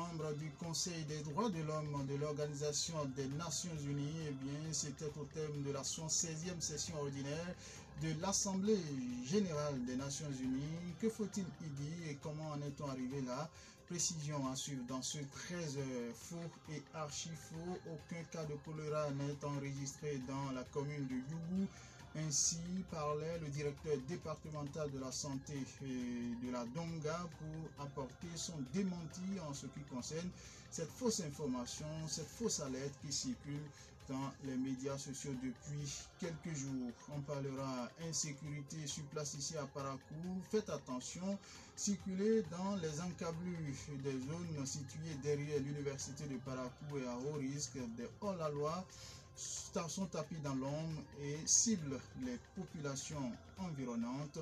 membre du Conseil des droits de l'homme de l'Organisation des Nations Unies. Eh bien, c'était au thème de la 76e session ordinaire de l'Assemblée générale des Nations Unies. Que faut-il y dire et comment en est-on arrivé là? Précision à suivre dans ce 13 faux et archi-faux. Aucun cas de choléra n'est enregistré dans la commune de Yougou. Ainsi parlait le directeur départemental de la santé de la Donga pour apporter son démenti en ce qui concerne cette fausse information, cette fausse alerte qui circule dans les médias sociaux depuis quelques jours. On parlera insécurité sur place ici à Parakou. Faites attention, circulez dans les encablures des zones situées derrière l'université de Parakou et à haut risque des hors-la-loi sont tapis dans l'ombre et ciblent les populations environnantes.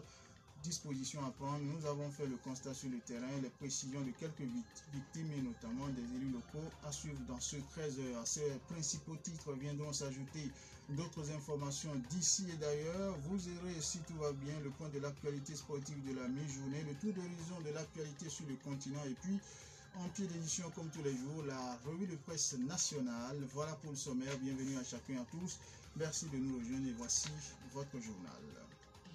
Disposition à prendre. Nous avons fait le constat sur le terrain, les précisions de quelques victimes et notamment des élus locaux à suivre dans ce 13 heures. À ces principaux titres viendront s'ajouter d'autres informations d'ici et d'ailleurs. Vous aurez, si tout va bien, le point de l'actualité sportive de la mi-journée, le tour d'horizon de l'actualité sur le continent et puis en pied d'édition comme tous les jours, la revue de presse nationale. Voilà pour le sommaire. Bienvenue à chacun et à tous. Merci de nous rejoindre et voici votre journal.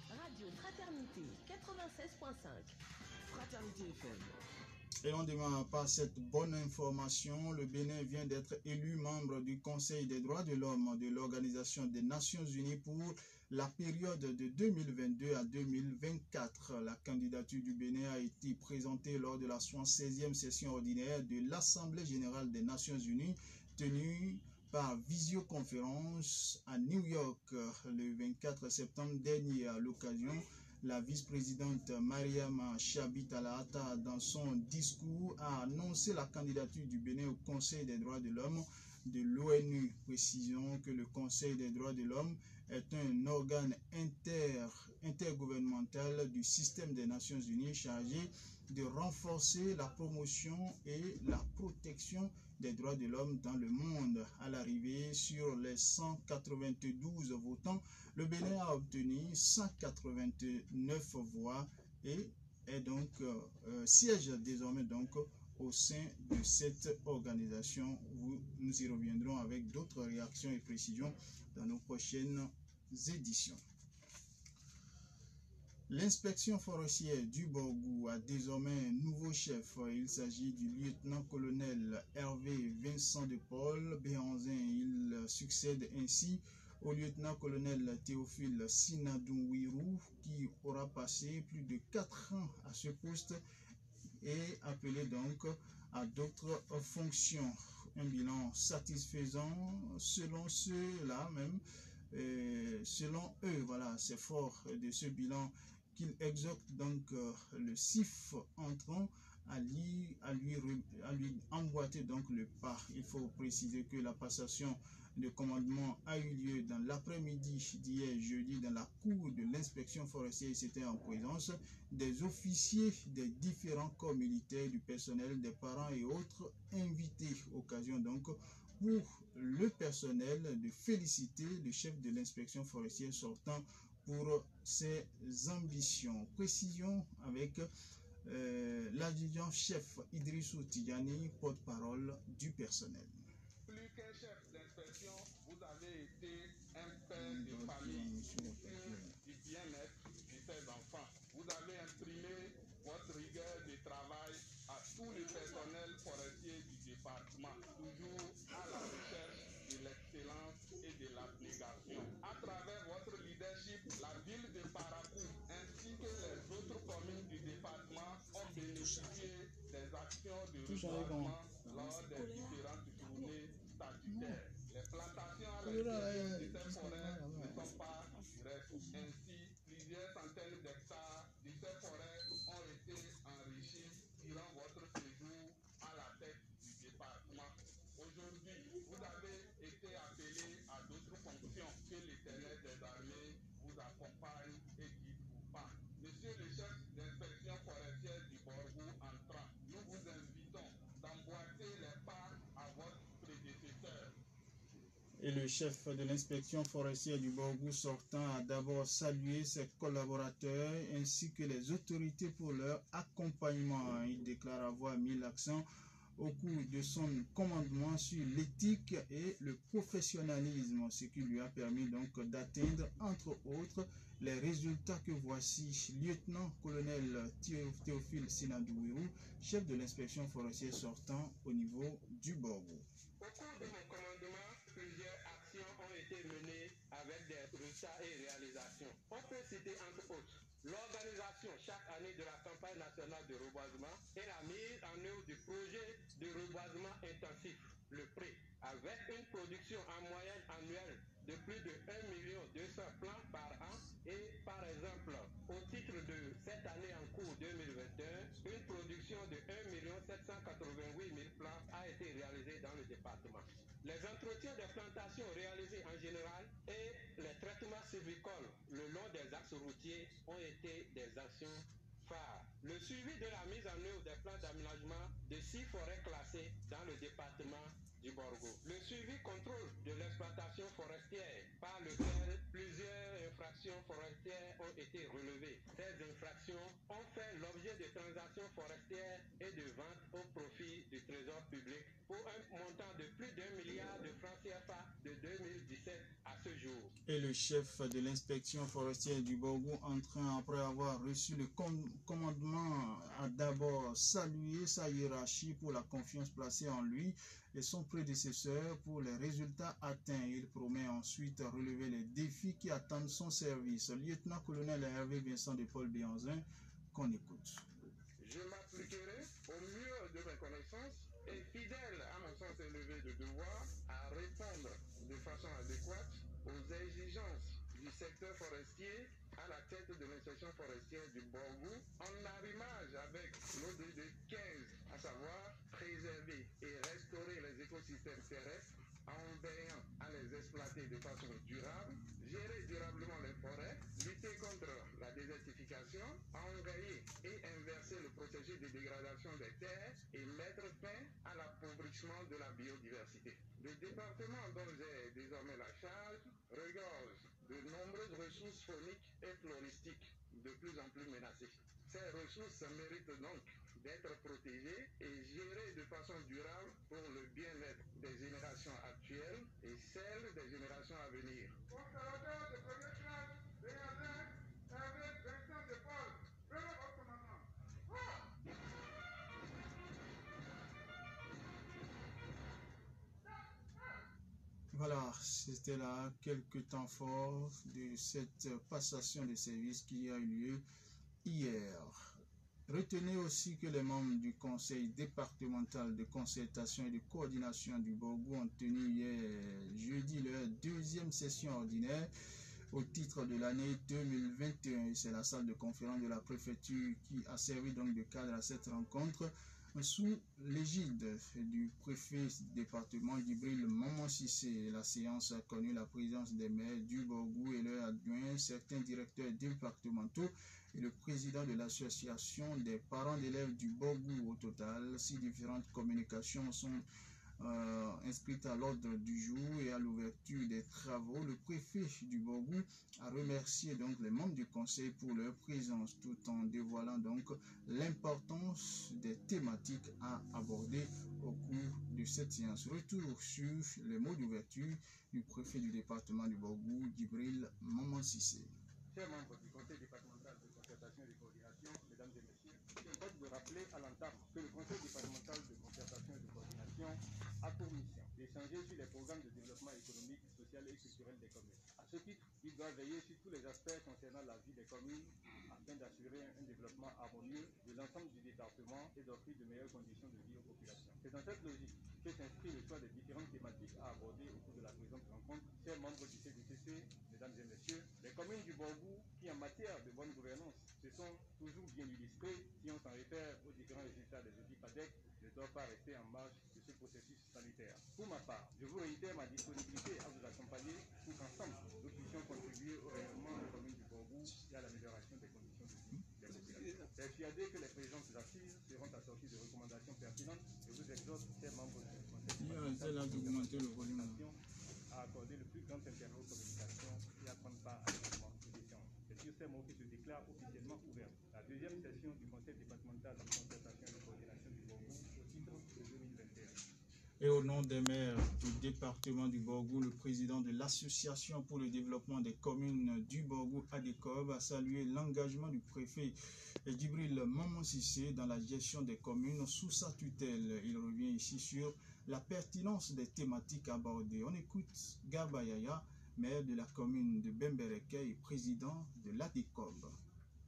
Radio Fraternité 96.5. Fraternité FM. Et on démarre par cette bonne information. Le Bénin vient d'être élu membre du Conseil des droits de l'homme de l'Organisation des Nations Unies pour la période de 2022 à 2024. La candidature du Bénin a été présentée lors de la 76e session ordinaire de l'Assemblée générale des Nations Unies tenue par visioconférence à New York le 24 septembre dernier. À l'occasion, la vice-présidente Mariama Chabi Talata, dans son discours, a annoncé la candidature du Bénin au Conseil des droits de l'homme de l'ONU. Précisons que le Conseil des droits de l'homme est un organe intergouvernemental du système des Nations Unies chargé de renforcer la promotion et la protection des droits de l'homme dans le monde. À l'arrivée, sur les 192 votants, le Bénin a obtenu 189 voix et est donc siège désormais donc au sein de cette organisation. Nous y reviendrons avec d'autres réactions et précisions dans nos prochaines éditions. L'inspection forestière du Borgou a désormais un nouveau chef. Il s'agit du lieutenant-colonel Hervé Vincent de Paul Béhanzin. Il succède ainsi au lieutenant-colonel Théophile Sinadouirou qui aura passé plus de 4 ans à ce poste et appelé donc à d'autres fonctions. Un bilan satisfaisant selon ceux-là même. Selon eux, voilà, c'est fort de ce bilan qu'il exhorte donc le CIF entrant à lui emboîter donc le pas. Il faut préciser que la passation de commandement a eu lieu dans l'après-midi d'hier jeudi dans la cour de l'inspection forestière. C'était en présence des officiers des différents corps militaires, du personnel, des parents et autres invités. Occasion donc pour le personnel de féliciter le chef de l'inspection forestière sortant pour ses ambitions. Précision avec l'adjudant-chef Idrissou Tidjani, porte-parole du personnel. Plus qu'un chef d'inspection, vous avez été un père de famille, du bien-être de ses enfants. Vous avez imprimé votre rigueur de travail à tout le personnel forestier du département, toujours à la recherche de l'excellence et de l'abnégation. À travers votre leadership, la ville de Parakou ainsi que les autres communes du département ont bénéficié des actions de reboisement lors des différentes journées statutaires. Les plantations à l'intérieur de ces forêts ne sont pas du reste. Ainsi, plusieurs centaines d'hectares de ces forêts ont été enrichis durant votre séjour à la tête du département. Aujourd'hui, vous avez été appelé à d'autres fonctions. Que l'Éternel des armées vous accompagne et guide vos pas. Monsieur le chef d'inspection forestière du Borgou entrant, nous vous invitons d'emboîter les pas à votre prédécesseur. Et le chef de l'inspection forestière du Borgou sortant a d'abord salué ses collaborateurs ainsi que les autorités pour leur accompagnement. Il déclare avoir mis l'accent au cours de son commandement sur l'éthique et le professionnalisme, ce qui lui a permis donc d'atteindre entre autres les résultats que voici. Lieutenant-colonel Théophile Sinadouirou, chef de l'inspection forestière sortant au niveau du Borgo. Au cours de mon commandement, plusieurs actions ont été menées avec des résultats et réalisations. On peut citer entre autres l'organisation chaque année de la campagne nationale de reboisement et la mise en œuvre du projet de reboisement intensif, le PRÉ, avec une production en moyenne annuelle de plus de 1 200 000 plants par an et par exemple, au titre de cette année en cours 2021, une production de 1 788 000 plants a été réalisée dans le département. Les entretiens des plantations réalisés en général et les traitements sylvicoles le long des axes routiers ont été des actions phares. Le suivi de la mise en œuvre des plans d'aménagement de 6 forêts classées dans le département du Borgo. Le suivi contrôle de l'exploitation forestière par lequel plusieurs infractions forestières ont été relevées. Ces infractions ont fait l'objet de transactions forestières et de ventes au profit du trésor public pour un montant de plus d'1 milliard de francs CFA de 2017 à ce jour. Et le chef de l'inspection forestière du Borgo, après avoir reçu le commandement, a d'abord salué sa hiérarchie pour la confiance placée en lui et son prédécesseur pour les résultats atteints. Il promet ensuite relever les défis qui attendent son service. Lieutenant-colonel Hervé Vincent de Paul Béanzin, qu'on écoute. Je m'appliquerai au mieux de mes connaissances et fidèle à mon sens élevé de devoir à répondre de façon adéquate aux exigences du secteur forestier à la tête de l'inspection forestière du Borgo, en arrimage avec l'ODD 15, à savoir préserver et restaurer les écosystèmes terrestres en veillant à les exploiter de façon durable, gérer durablement les forêts, lutter contre la désertification, enrayer et inverser le processus de dégradation des terres et mettre fin à l'appauvrissement de la biodiversité. Le département dont j'ai désormais la charge regorge de nombreuses ressources fauniques et floristiques de plus en plus menacées. Ces ressources méritent donc d'être protégées et gérées de façon durable pour le bien-être des générations actuelles et celles des générations à venir. Conservateur de première classe, Béanzin, Hervé Vincent de Paul, prenez votre commandement. Voilà, c'était là quelques temps forts de cette passation de service qui a eu lieu hier. Retenez aussi que les membres du conseil départemental de concertation et de coordination du Borgo ont tenu hier jeudi leur deuxième session ordinaire au titre de l'année 2021. C'est la salle de conférence de la préfecture qui a servi donc de cadre à cette rencontre sous l'égide du préfet du département Djibril Maman-Cissé. La séance a connu la présence des maires du Borgo et leurs adjoints, certains directeurs départementaux et le président de l'association des parents d'élèves du Borgo. Au total, 6 différentes communications sont inscrite à l'ordre du jour et à l'ouverture des travaux. Le préfet du Borgo a remercié donc les membres du conseil pour leur présence tout en dévoilant donc l'importance des thématiques à aborder au cours de cette séance. Retour sur les mots d'ouverture du préfet du département du Borgo, Djibril Maman-Cissé. Chers membres du conseil départemental de concertation et de coordination, mesdames et messieurs, je me dois de rappeler à l'entame que le conseil départemental de concertation et de coordination a pour mission d'échanger sur les programmes de développement économique, social et culturel des communes. À ce titre, il doit veiller sur tous les aspects concernant la vie des communes afin d'assurer un développement harmonieux de l'ensemble du département et d'offrir de meilleures conditions de vie aux populations. C'est dans cette logique que s'inscrit le choix des différentes thématiques à aborder au cours de la présente rencontre. Chers membres du CDCC, mesdames et messieurs, les communes du Borgo qui en matière de bonne gouvernance se sont toujours bien illustrées si on s'en réfère aux différents résultats des audits PADEC ne doivent pas rester en marge de ce processus sanitaire. Pour ma part, je vous réitère ma disponibilité à vous accompagner pour qu'ensemble nous puissions contribuer au rayonnement des communes du Borgo et à l'amélioration des conditions de vie des populations. Persuadé que les présentes assises seront assorties de recommandations pertinentes, je vous exhorte, chers membres du conseil à accorder le plus grand intérêt aux communications et à prendre part à l'événement de l'échange. C'est sur ces mots qui se déclare officiellement ouverte la deuxième session du conseil départemental de concertation et de coordination du Borgo au titre de 2020. Et au nom des maires du département du Borgou, le président de l'Association pour le développement des communes du Borgou, ADECOB, a salué l'engagement du préfet Djibril Maman Sissé dans la gestion des communes sous sa tutelle. Il revient ici sur la pertinence des thématiques abordées. On écoute Garba Yaya, maire de la commune de Bembereke et président de l'ADECOB.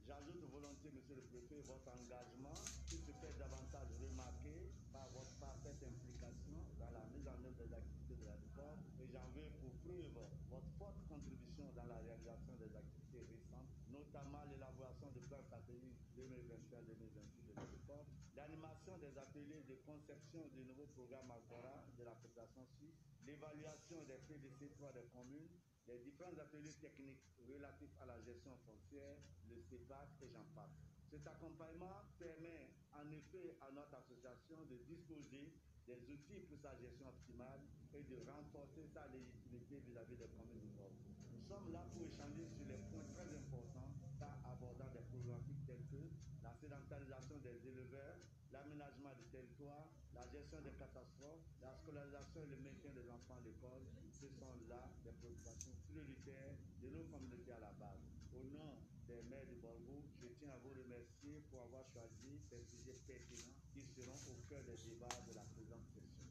J'ajoute volontiers, monsieur le préfet, votre engagement qui se fait davantage remarquer par votre parfaite implication dans la mise en œuvre des activités de l'ADECOB, et j'en veux pour preuve votre forte contribution dans la réalisation des activités récentes, notamment l'élaboration du plan stratégique 2021-2028 de l'ADECOB, l'animation des ateliers de conception du nouveau programme Agora de la coopération suisse, l'évaluation des PDC3 des communes, les différents ateliers techniques relatifs à la gestion foncière, le CEPAC et j'en passe. Cet accompagnement permet en effet à notre association de disposer des outils pour sa gestion optimale et de renforcer sa légitimité vis-à-vis des communes du Borgou. Nous sommes là pour échanger sur les points très importants car abordant des problématiques telles que la sédentarisation des éleveurs, l'aménagement du territoire, la gestion des catastrophes, la scolarisation et le maintien des enfants à l'école. Ce sont là des préoccupations prioritaires de nos communautés à la base. Au nom des maires du Borgou, je tiens à vous remercier pour avoir choisi ces sujets pertinents qui seront au cœur des débats de la présente session.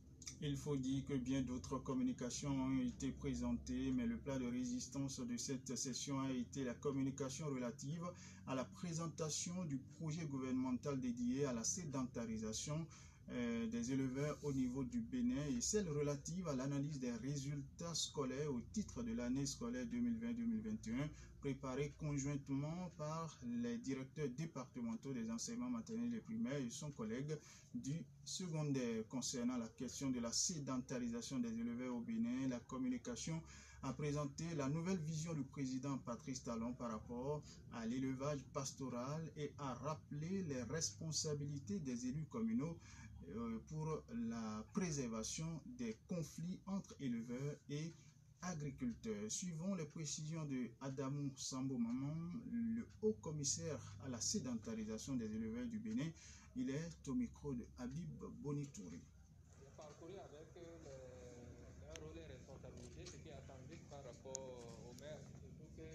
Il faut dire que bien d'autres communications ont été présentées, mais le plat de résistance de cette session a été la communication relative à la présentation du projet gouvernemental dédié à la sédentarisation des éleveurs au niveau du Bénin et celle relative à l'analyse des résultats scolaires au titre de l'année scolaire 2020-2021 préparée conjointement par les directeurs départementaux des enseignements maternels et primaires et son collègue du secondaire. Concernant la question de la sédentarisation des éleveurs au Bénin, la communication a présenté la nouvelle vision du président Patrice Talon par rapport à l'élevage pastoral et a rappelé les responsabilités des élus communaux pour la préservation des conflits entre éleveurs et agriculteurs. Suivant les précisions de Adamou Sambo Maman, le haut commissaire à la sédentarisation des éleveurs du Bénin, il est au micro de Habib Bonitouri. Il a parcouru avec un rôle et responsabilité, ce qui est attendu par rapport au maire. Surtout que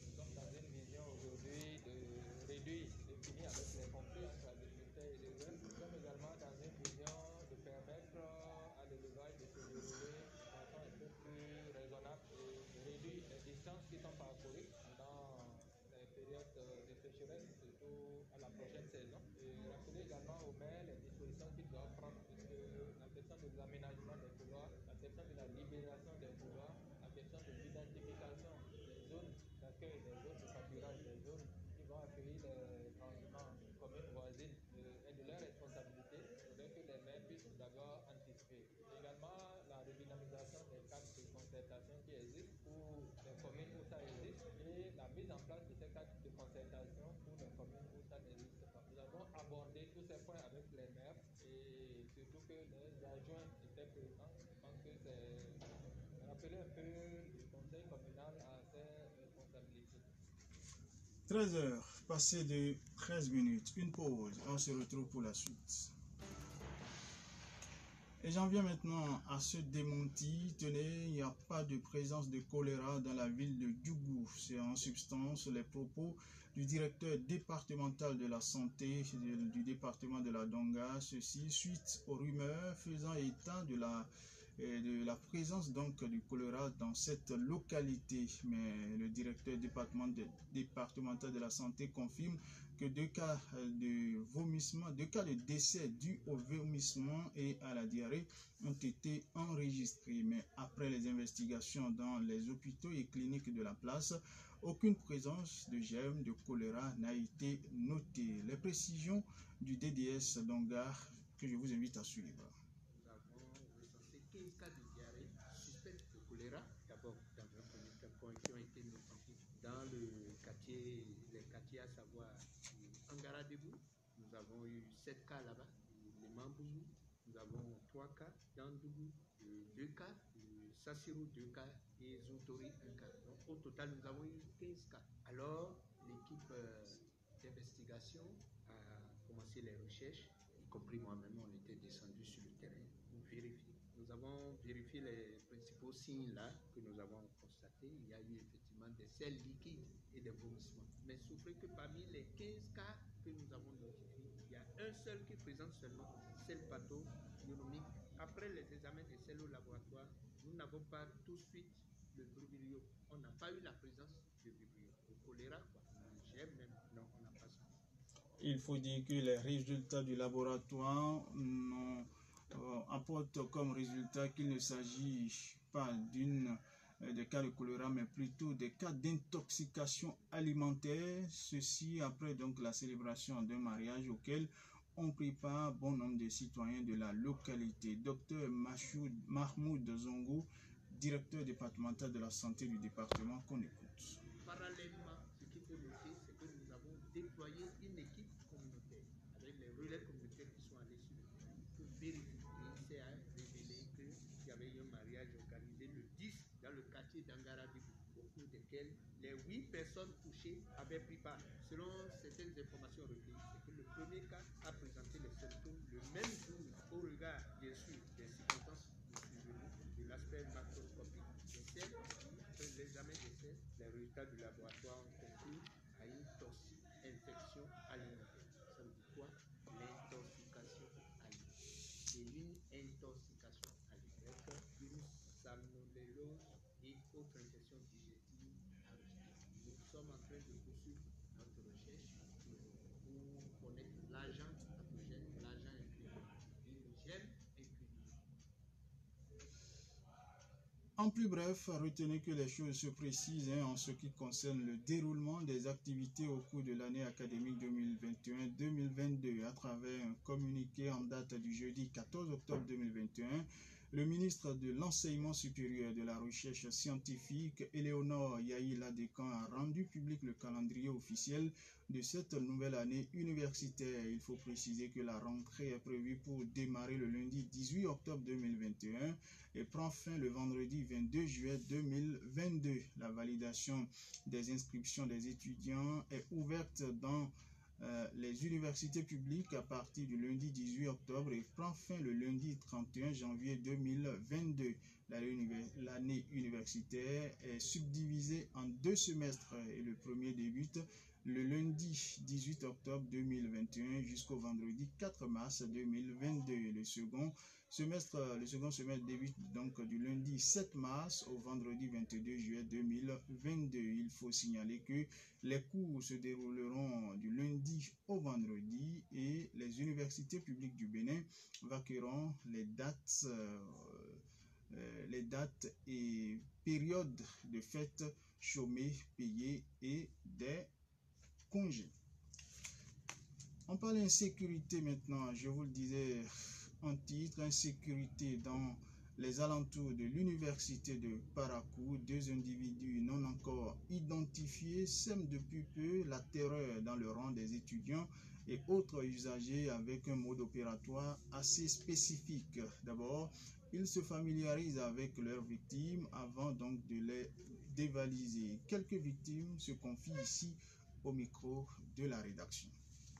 nous sommes dans une vision aujourd'hui de réduire, de finir avec les conflits entre agriculteurs et éleveurs. Nous sommes également dans une vision de permettre à l'élevage de se dérouler de façon un peu plus raisonnable et de réduire les distances qui sont parcourues dans les périodes de sécheresse, surtout à la prochaine saison. Et rappeler également au maire les dispositions qu'il doit prendre, puisque la question de l'aménagement des couloirs, la question de la libération des couloirs, la question de l'identification des zones d'accueil, des zones de pâturage, des zones qui vont accueillir les transhumants, communes voisines, est de leur responsabilité. Il faudrait que les maires puissent d'abord anticiper. Également, la redynamisation des cadres de concertation qui existent pour les communes où ça existe et la mise en place de ces cadres de concertation pour les communes où ça n'existe pas. Nous avons abordé tous ces points avec les maires et surtout que les adjoints étaient présents. Je pense que c'est rappeler un peu le conseil communal à ses responsabilités. 13h, passé de 13 minutes, une pause, on se retrouve pour la suite. Et j'en viens maintenant à ce démenti. Tenez, il n'y a pas de présence de choléra dans la ville de Djougou. C'est en substance les propos du directeur départemental de la santé du département de la Donga. Ceci suite aux rumeurs faisant état de la présence donc du choléra dans cette localité. Mais le directeur départemental de la santé confirme que deux cas de décès dus au vomissement et à la diarrhée ont été enregistrés. Mais après les investigations dans les hôpitaux et cliniques de la place, aucune présence de germes de choléra n'a été notée. Les précisions du DDS Dongar que je vous invite à suivre. Nous avons recensé 15 cas de diarrhée suspecte de choléra, d'abord dans un premier temps, qui ont été notifiés dans les quartiers à savoir Angara Debout. Nous avons eu 7 cas là-bas, les Mambouzou. Nous avons 3 cas dans Dougou, 2 cas, Sassirou 2 cas et Zoutori 1 cas. Donc au total, nous avons eu 15 cas. Alors l'équipe d'investigation a commencé les recherches, y compris moi-même, on était descendu sur le terrain pour vérifier. nous avons vérifié les principaux signes là que nous avons constatés. Il y a eu effectivement des selles liquides et des vomissements. Mais souffrez que parmi les 15 cas que nous avons notifiés, il y a un seul qui présente seulement selle pathognomonique. Après les examens des selles au laboratoire, nous n'avons pas tout de suite le vibrio. On n'a pas eu la présence de vibrio. Le choléra, quoi. J'ai même, non, on n'a pas ça. Il faut dire que les résultats du laboratoire apportent comme résultat qu'il ne s'agit pas des cas de choléra, mais plutôt des cas d'intoxication alimentaire. Ceci après donc la célébration d'un mariage auquel ont pris part bon nombre de citoyens de la localité. Docteur Mahmoud Zongo, directeur départemental de la santé du département, qu'on écoute. Parallèlement, ce qu'il faut noter, c'est que nous avons déployé une équipe communautaire avec les relais communautaires qui sont allés sur le terrain pour vérifier. Il s'est révélé qu'il y avait eu un mariage organisé le 10 dans le quartier d'Angarabibou, au cours desquels les 8 personnes touchées avaient pris part. Selon certaines informations recueillies, c'est que le premier cas a présenté les symptômes le même jour, au regard, bien sûr, des circonstances de l'aspect macroscopique des selles. Après l'examen des selles, les résultats du laboratoire ont conclu à une infection alimentaire. Ça veut dire quoi? L'intoxication alimentaire. C'est une intoxication alimentaire, une salmonellose et autres infections digestives à respirer. Nous sommes en train de poursuivre notre recherche pour connaître l'agent pathogène, l'agent incliné, une gemme inclinée. En plus bref, retenez que les choses se précisent en ce qui concerne le déroulement des activités au cours de l'année académique 2021-2022. À travers un communiqué en date du jeudi 14 octobre 2021, le ministre de l'Enseignement supérieur et de la Recherche scientifique, Éléonore Yahi-Ladecan, a rendu public le calendrier officiel de cette nouvelle année universitaire. Il faut préciser que la rentrée est prévue pour démarrer le lundi 18 octobre 2021 et prend fin le vendredi 22 juillet 2022. La validation des inscriptions des étudiants est ouverte dans les universités publiques à partir du lundi 18 octobre et prend fin le lundi 31 janvier 2022. L'année universitaire est subdivisée en 2 semestres et le premier débute le lundi 18 octobre 2021 jusqu'au vendredi 4 mars 2022. Le second semestre débute donc du lundi 7 mars au vendredi 22 juillet 2022. Il faut signaler que les cours se dérouleront du lundi au vendredi et les universités publiques du Bénin vaqueront les dates et périodes de fêtes chômées, payées et des congés. On parle d'insécurité maintenant, je vous le disais en titre, insécurité dans les alentours de l'université de Parakou. 2 individus non encore identifiés sèment depuis peu la terreur dans le rang des étudiants et autres usagers avec un mode opératoire assez spécifique. D'abord, ils se familiarisent avec leurs victimes avant donc de les dévaliser. Quelques victimes se confient ici au micro de la rédaction.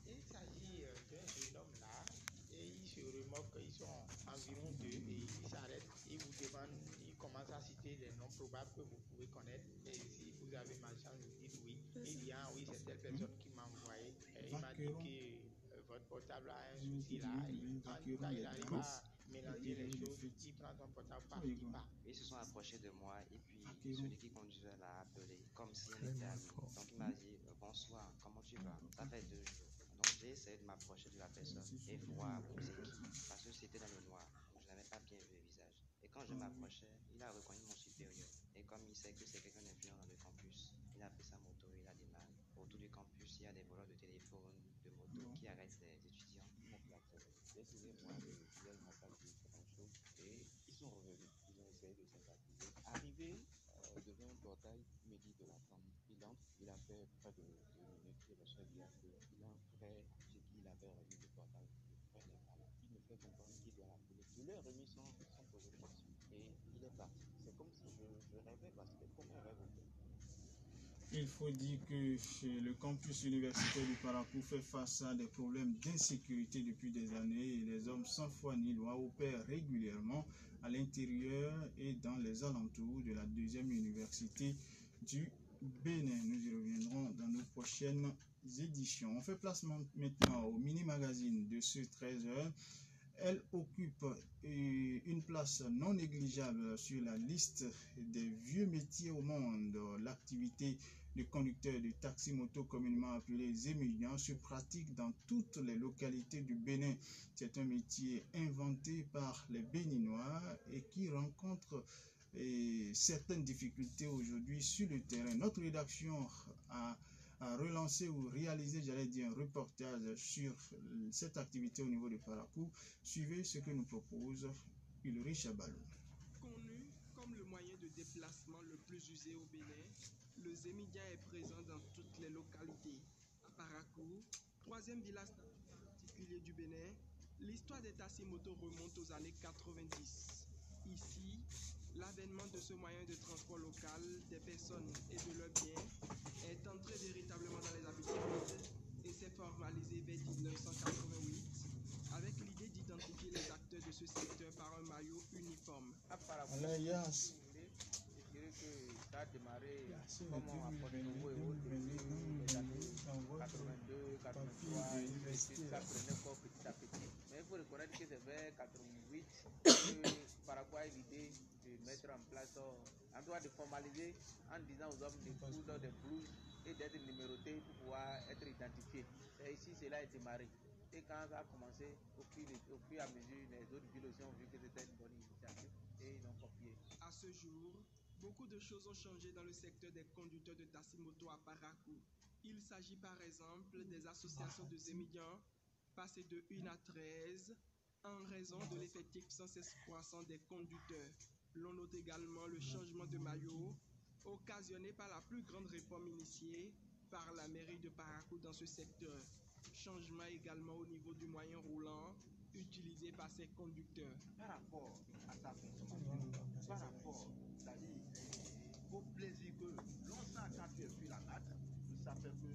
Il s'agit d'un jeune homme là et il se remorque qu'ils sont environ 2 et il s'arrête, il vous demande, il commence à citer des noms probables que vous pouvez connaître et si vous avez ma chance vous dites oui. Il y a oui c'est telle personne qui m'a envoyé et il m'a dit que votre portable a un souci là et en tout cas il arrive à mélanger les choses, il prend son portable par il part. Ils se sont approchés de moi et puis celui qui conduisait l'a appelé comme si on était amis. Donc il m'a dit bonsoir, comment tu vas? Ça fait 2 jours. Donc j'ai essayé de m'approcher de la personne et voir vous êtes qui parce que c'était dans le noir. Donc je n'avais pas bien vu le visage. Et quand je m'approchais, il a reconnu mon supérieur. Et comme il sait que c'est quelqu'un d'influent dans le campus, il a pris sa moto et il a démarré. Autour du campus, il y a des voleurs de téléphone, de moto qui arrêtent les étudiants. J'ai trouvé moi que il n'a pas dit grand-chose et ils sont revenus. Ils ont essayé de sympathiser. Arrivé devant un portail midi de l'après-midi, il entre, il a fait près de 2 minutes, il reçoit bien qu'il entrait ce qu'il avait remis le portail. Le frère n'est pas là. Il me fait comprendre qu'il doit l'appeler. Je lui ai remis sans poser de questions et il est parti. C'est comme si je rêvais parce que comme un rêve au fait. Il faut dire que le campus universitaire du Parakou fait face à des problèmes d'insécurité depuis des années et les hommes sans foi ni loi opèrent régulièrement à l'intérieur et dans les alentours de la deuxième université du Bénin. Nous y reviendrons dans nos prochaines éditions. On fait place maintenant au mini-magazine de ce 13h. Elle occupe une place non négligeable sur la liste des vieux métiers au monde. L'activité de conducteur de taxi-moto, communément appelé Zémilian, se pratique dans toutes les localités du Bénin. C'est un métier inventé par les Béninois et qui rencontre certaines difficultés aujourd'hui sur le terrain. Notre rédaction a relancer ou réaliser, j'allais dire, un reportage sur cette activité au niveau de Parakou. Suivez ce que nous propose Ulrich Abalo. Connu comme le moyen de déplacement le plus usé au Bénin, le Zémilian est présent dans toutes les localités. À Parakou, troisième village particulier du Bénin, l'histoire des taxi-motos remonte aux années 90. Ici, l'avènement de ce moyen de transport local des personnes et de leurs biens est entré véritablement dans les habitudes et s'est formalisé vers 1988 avec l'idée d'identifier les acteurs de ce secteur par un maillot uniforme. À Parakou, je dirais que ça a démarré comme à Porto-Nouveau et autres depuis les années 82, 83, ça prenait corps petit à petit. Mais il faut reconnaître que c'est vers 88 que Parakou a eu l'idée de mettre en place, en droit de formaliser en disant aux hommes de coudre des blouses et d'être numérotés pour pouvoir être identifiés. Et ici, cela a démarré. Et quand ça a commencé, au fur et à mesure, les autres villes aussi ont vu que c'était une bonne initiative et ils ont copié. À ce jour, beaucoup de choses ont changé dans le secteur des conducteurs de taxi-moto à Parakou. Il s'agit par exemple des associations de Zémilian, passées de 1 à 13, en raison de l'effectif sans cesse croissant des conducteurs. L'on note également le changement de maillot, occasionné par la plus grande réforme initiée par la mairie de Parakou dans ce secteur. Changement également au niveau du moyen roulant utilisé par ces conducteurs. Par rapport à sa consommation, par rapport, c'est-à-dire au plaisir que l'on sent quand tu es sur la natte, ça fait que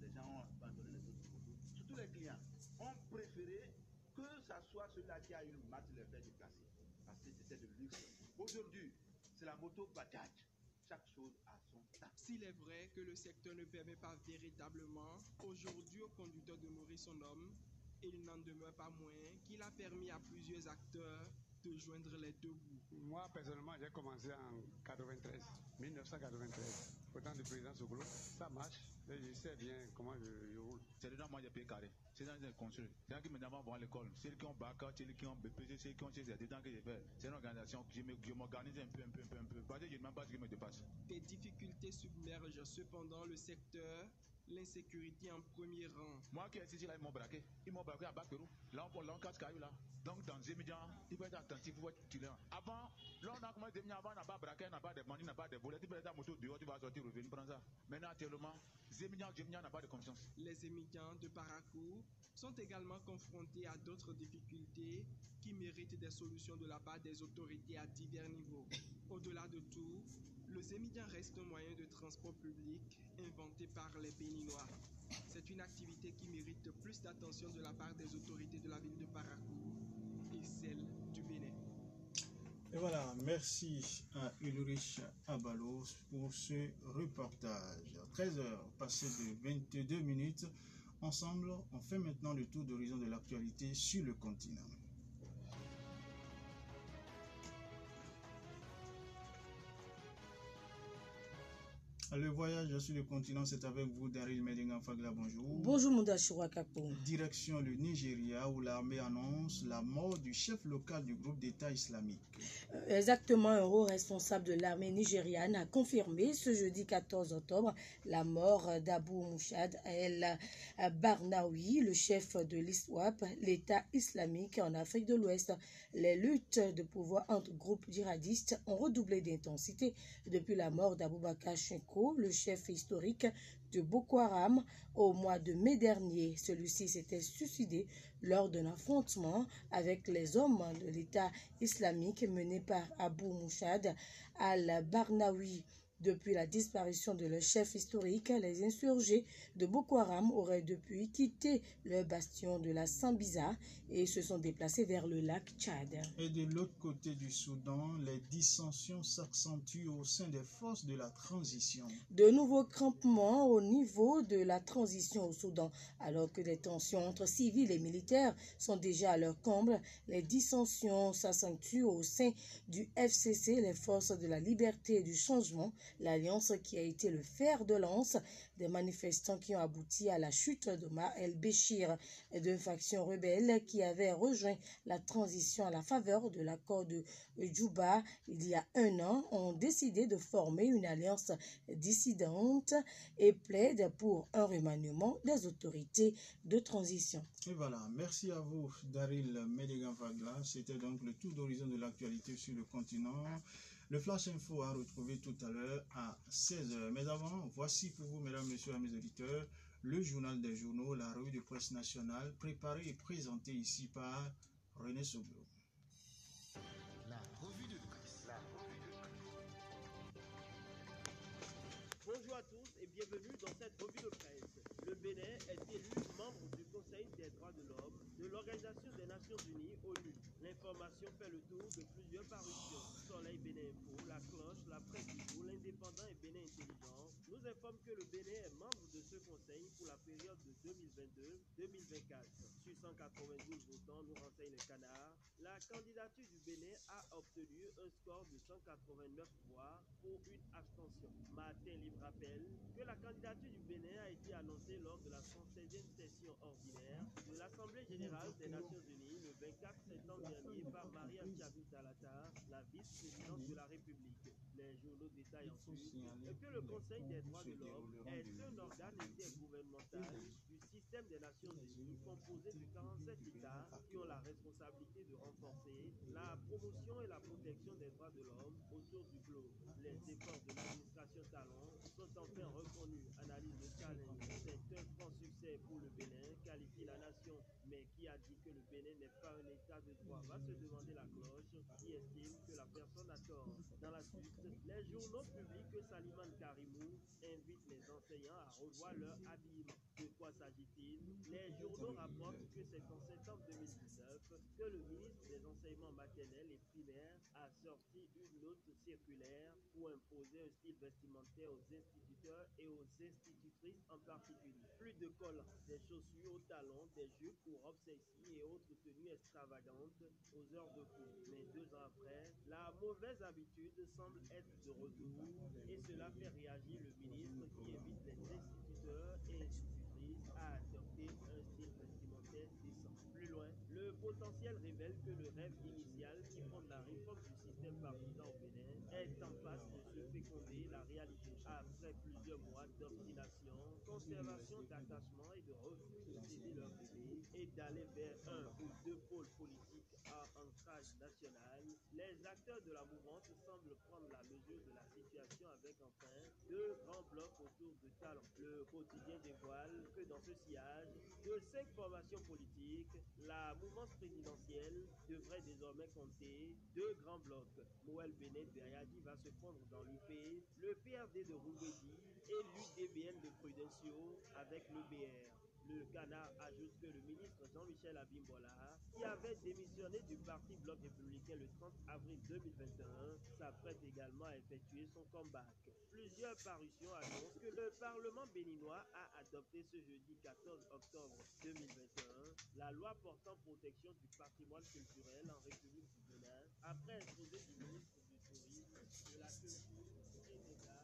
les gens ont abandonné les autres motos. Surtout les clients ont préféré que ça soit celui-là qui a une matte les fait déplacer, parce que c'était de luxe. Aujourd'hui, c'est la moto Bajaj. Chaque chose a son temps. S'il est vrai que le secteur ne permet pas véritablement aujourd'hui au conducteur de nourrir son homme, il n'en demeure pas moins qu'il a permis à plusieurs acteurs de joindre les deux bouts. Moi, personnellement, j'ai commencé en 1993, au temps du président Soglo. Ça marche, et je sais bien comment je roule. C'est dedans, moi, j'ai payé carré. C'est dans les construits. C'est là qui maintenant vont à l'école. C'est ceux qui ont BAC, c'est ceux qui ont BPC, ceux qui ont c'est dedans que j'ai fait. C'est une organisation que je m'organise un peu. Parce que je ne demande pas ce qui me dépasse. Des difficultés submergent cependant le secteur. L'insécurité en premier rang. Moi qui est ici, là, ils m'ont braqué à Bakerou. Là, on casse caillou là. Donc, dans Zémilian, il faut être attentif, il faut être vigilant. Avant, là, on a commencé Zémilian, avant, on n'a pas braqué, on n'a pas de bandits, on n'a pas de volets. Tu peux être à moto dehors, tu vas sortir, revenir, prendre ça. Maintenant, actuellement, Zémilian n'a pas de confiance. Les Zémilians de Parakou sont également confrontés à d'autres difficultés qui méritent des solutions de la part des autorités à divers niveaux. Au-delà de tout, le Zémilian reste un moyen de transport public inventé par les Béninois. C'est une activité qui mérite plus d'attention de la part des autorités de la ville de Parakou et celle du Bénin. Et voilà, merci à Ulrich Abalo pour ce reportage. 13h passées de 22 minutes. Ensemble, on fait maintenant le tour d'horizon de l'actualité sur le continent. Le voyage sur le continent, c'est avec vous, Daryl Medingan Fagla, bonjour. Bonjour, Moudachou Akapo. Direction le Nigeria, où l'armée annonce la mort du chef local du groupe d'État islamique. Exactement, un haut responsable de l'armée nigériane a confirmé ce jeudi 14 octobre la mort d'Abou Mouchad El Barnaoui, le chef de l'ISWAP, l'État islamique en Afrique de l'Ouest. Les luttes de pouvoir entre groupes djihadistes ont redoublé d'intensité depuis la mort d'Aboubacar Chenko, le chef historique de Boko Haram, au mois de mai dernier. Celui-ci s'était suicidé lors d'un affrontement avec les hommes de l'État islamique mené par Abou Mouchad al-Barnaoui. Depuis la disparition de leur chef historique, les insurgés de Boko Haram auraient depuis quitté leur bastion de la Sambisa et se sont déplacés vers le lac Tchad. Et de l'autre côté du Soudan, les dissensions s'accentuent au sein des forces de la transition. De nouveaux crampements au niveau de la transition au Soudan. Alors que les tensions entre civils et militaires sont déjà à leur comble, les dissensions s'accentuent au sein du FCC, les forces de la liberté et du changement, l'alliance qui a été le fer de lance des manifestants qui ont abouti à la chute d'Omar el-Béchir et de factions rebelles qui avaient rejoint la transition à la faveur de l'accord de Djouba il y a un an, ont décidé de former une alliance dissidente et plaident pour un remaniement des autorités de transition. Et voilà, merci à vous Daryl Médégan-Vagla. C'était donc le tour d'horizon de l'actualité sur le continent. Le Flash Info à retrouver tout à l'heure à 16h. Mais avant, voici pour vous, mesdames, messieurs, mes auditeurs, le journal des journaux, la revue de presse nationale, préparée et présentée ici par René Soglo. La revue de presse. Bonjour à tous et bienvenue dans cette revue de presse. Le Bénin est élu membre du Conseil des droits de l'homme de l'Organisation des Nations Unies, ONU. L'information fait le tour de plusieurs parutions. Soleil Bénin Info, La Cloche, La Presse du Jour, L'Indépendant et Bénin Intelligent nous informent que le Bénin est membre de ce conseil pour la période de 2022-2024. Sur 192 votants, nous renseigne le Canard, la candidature du Bénin a obtenu un score de 189 voix pour une abstention. Martin Libre rappelle que la candidature du Bénin a été annoncée lors de la 116e session ordinaire de l'Assemblée générale des Nations Unies le 24 septembre dernier par Maria Tchabou Talata, la vice-présidente de la République. Les journaux détaillent ensuite que le Conseil des droits de l'homme est un organe intergouvernemental du système des Nations Unies composé de 47 États qui ont la responsabilité de renforcer la promotion et la protection des droits de l'homme autour du globe. Les efforts de l'administration Talon sont enfin reconnus. Analyse de challenge, c'est un franc succès pour le Bénin, qualifie la nation, mais qui a dit que le Bénin n'est pas un état de droit, va se demander la cloche, qui estime que la personne a tort. Dans la suite, les journaux publient que Saliman Karimou invite les enseignants à revoir leur habillement. De quoi s'agit-il? Les journaux rapportent que c'est en septembre 2019 que le ministre des enseignements maternels et primaires a sorti une note circulaire pour imposer un style vestimentaire aux instituteurs et aux institutrices en particulier. Plus de collants, des chaussures aux talons, des jupes ou robes sexy et autres tenues extravagantes aux heures de cours. Mais 2 ans après, la mauvaise habitude semble être de retour et cela fait réagir le ministre qui invite les instituteurs et institutrices à adopter un style vestimentaire décent. Plus loin, le potentiel révèle que le rêve initial qui fonde la réforme du système partisan au Bénin est en passe de se féconder la réalité. Après plusieurs mois d'obstination, conservation d'attachement et de refus de céder leur bébé et d'aller vers un ou deux pôles politiques à ancrage national, les acteurs de la mouvance semblent prendre la mesure de la situation avec enfin 2 grands blocs autour de Talon. Le quotidien dévoile que dans ce sillage de 5 formations politiques, la mouvance présidentielle devrait désormais compter 2 grands blocs. Moël Bénet Beriadi va se fondre dans l'UP, le PRD de Roubedi et l'UDBN de Prudencio avec l'EBR. Le Canard ajoute que le ministre Jean-Michel Abimbola, qui avait démissionné du Parti Bloc républicain le 30 avril 2021, s'apprête également à effectuer son comeback. Plusieurs parutions annoncent que le Parlement béninois a adopté ce jeudi 14 octobre 2021 la loi portant protection du patrimoine culturel en République du Bénin, après exposé du ministre du Tourisme, de la Culture et des Arts.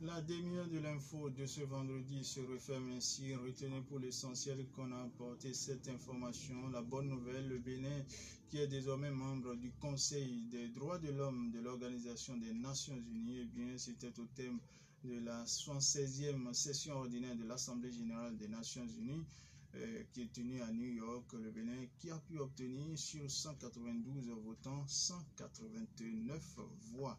La demi-heure de l'info de ce vendredi se referme ainsi. Retenez pour l'essentiel qu'on a apporté cette information. La bonne nouvelle, le Bénin, qui est désormais membre du Conseil des droits de l'homme de l'Organisation des Nations Unies, eh bien, c'était au thème de la 76e session ordinaire de l'Assemblée générale des Nations Unies, qui est tenue à New York, le Bénin, qui a pu obtenir sur 192 votants 189 voix.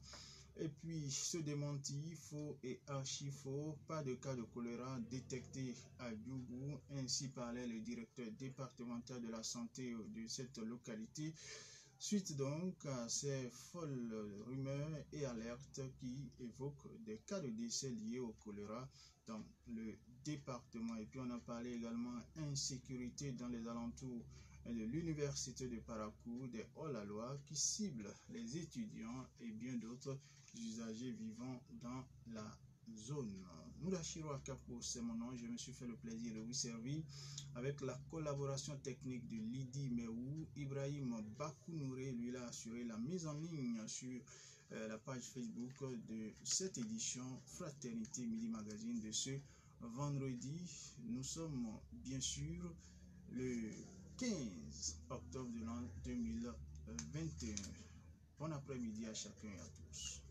Et puis, ce démenti, faux et archi-faux, pas de cas de choléra détecté à Djougou, ainsi parlait le directeur départemental de la santé de cette localité, suite donc à ces folles rumeurs et alertes qui évoquent des cas de décès liés au choléra dans le département. Et puis, on a parlé également insécurité dans les alentours de l'université de Parakou, des hors-la-loi qui ciblent les étudiants et bien d'autres usagers vivant dans la zone. Moudachiro Akapo, c'est mon nom. Je me suis fait le plaisir de vous servir avec la collaboration technique de Lydie Meou. Ibrahim Bakounouré, lui, a assuré la mise en ligne sur la page Facebook de cette édition Fraternité Midi Magazine de ce vendredi. Nous sommes bien sûr le 15 octobre de l'an 2021. Bon après-midi à chacun et à tous.